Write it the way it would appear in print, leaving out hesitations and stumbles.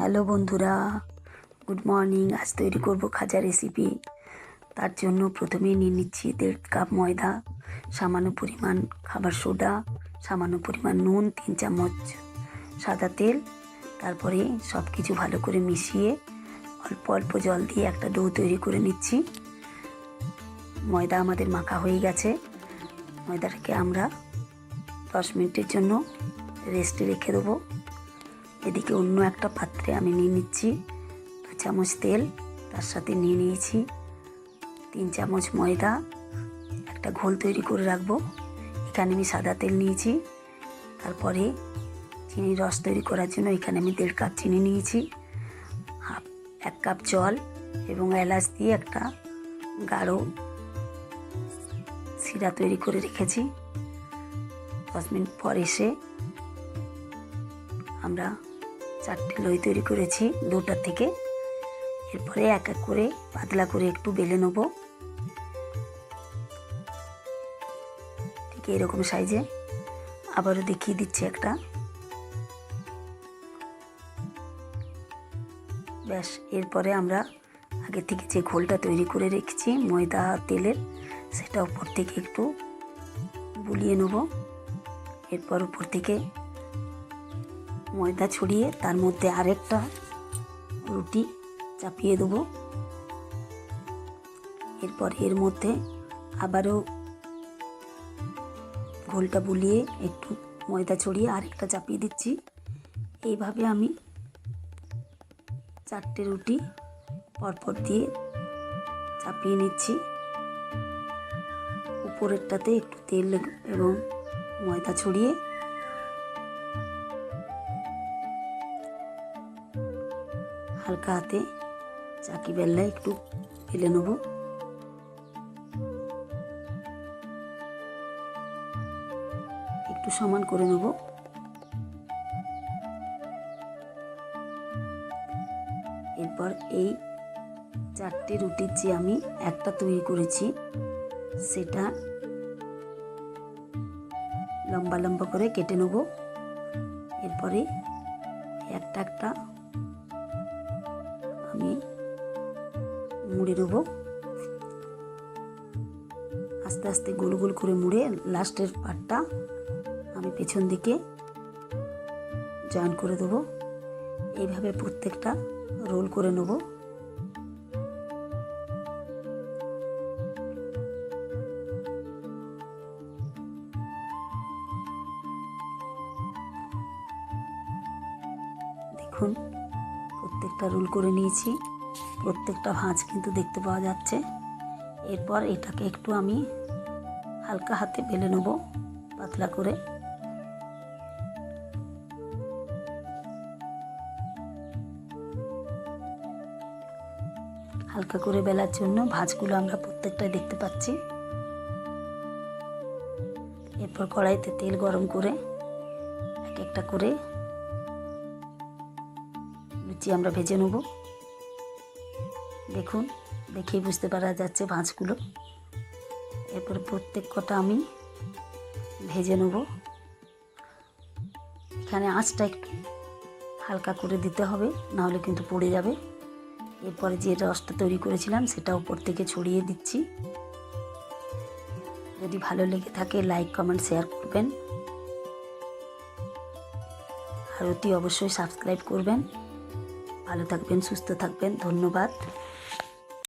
Hello বন্ধুরা, good morning. আজ তৈরি করব খাজা রেসিপি। তার জন্য প্রথমেই নিয়ে নিচ্ছি 1.5 কাপ ময়দা, সামান্য পরিমাণ খাবার সোডা, সামান্য পরিমাণ নুন, 3 চামচ সাদা তেল। তারপরে সব কিছু ভালো করে মিশিয়ে অল্প অল্প জল দিয়ে একটা ডো তৈরি করে নিচ্ছি। ময়দা আমাদের মাখা হয়ে গেছে। ময়দাটাকে আমরা 10 মিনিটের জন্য রেস্টে রেখে দেবো। এদিকে অন্য একটা পাত্রে আমি নিয়ে নিচ্ছি 2 চামচ তেল, তার সাথে নিয়ে নিয়েছি 3 চামচ ময়দা। একটা ঘোল তৈরি করে রাখবো। এখানে আমি সাদা তেল নিয়েছি। তারপরে চিনির রস তৈরি করার জন্য এখানে আমি 1.5 কাপ চিনি নিয়েছি, 1 কাপ জল এবং এলাচ দিয়ে একটা গাঢ় শিরা তৈরি করে রেখেছি। 10 মিনিট পর এসে আমরা 4টে লই তৈরি করেছি ডোটা থেকে। এরপরে এক এক করে পাতলা করে একটু বেলে নেব, ঠিক এরকম সাইজে। আবারও দেখিয়ে দিচ্ছি একটা। ব্যাস, এরপরে আমরা আগে থেকে যে ঘোলটা তৈরি করে রেখেছি ময়দা তেলের, সেটা উপর থেকে একটু বুলিয়ে নেব। এরপর উপর থেকে ময়দা ছড়িয়ে তার মধ্যে আরেকটা রুটি চাপিয়ে দেবো। এরপর এর মধ্যে আবারও ঘোলটা বুলিয়ে একটু ময়দা ছড়িয়ে আরেকটা চাপিয়ে দিচ্ছি। এইভাবে আমি 4টে রুটি পরপর দিয়ে চাপিয়ে নিচ্ছি। উপরেরটাতে একটু তেল এবং ময়দা ছড়িয়ে হালকা হাতে চাকি বেল্লায় একটু বেলে নেব। একটু সমান করে নেব। এরপর এই 4টে রুটির যে আমি একটা তৈরি করেছি সেটা লম্বা লম্বা করে কেটে নেব। এরপরে একটা একটা আমি মুড়ে নেব। আস্তে আস্তে গোল গোল করে মুড়ে লাস্টের পার্টটা আমি পেছন দিকে জয়েন করে দেবো। এইভাবে প্রত্যেকটা রোল করে নেব। দেখুন, প্রত্যেকটা রোল করে নিয়েছি। প্রত্যেকটা ভাঁজ কিন্তু দেখতে পাওয়া যাচ্ছে। এরপর এটাকে একটু আমি হালকা হাতে বেলে নেব পাতলা করে। হালকা করে বেলার জন্য ভাঁজগুলো আমরা প্রত্যেকটাই দেখতে পাচ্ছি। এরপর কড়াইতে তেল গরম করে এক একটা করে লুচি আমরা ভেজে নেব। দেখুন, দেখেই বুঝতে পারা যাচ্ছে ভাঁজগুলো। এরপর প্রত্যেক কটা আমি ভেজে নেব। এখানে আঁচটা একটু হালকা করে দিতে হবে, নাহলে কিন্তু পড়ে যাবে। এরপরে যে রসটা তৈরি করেছিলাম সেটা উপর থেকে ছড়িয়ে দিচ্ছি। যদি ভালো লেগে থাকে লাইক কমেন্ট শেয়ার করবেন, আর অতি অবশ্যই সাবস্ক্রাইব করবেন। ভালো থাকবেন, সুস্থ থাকবেন। ধন্যবাদ।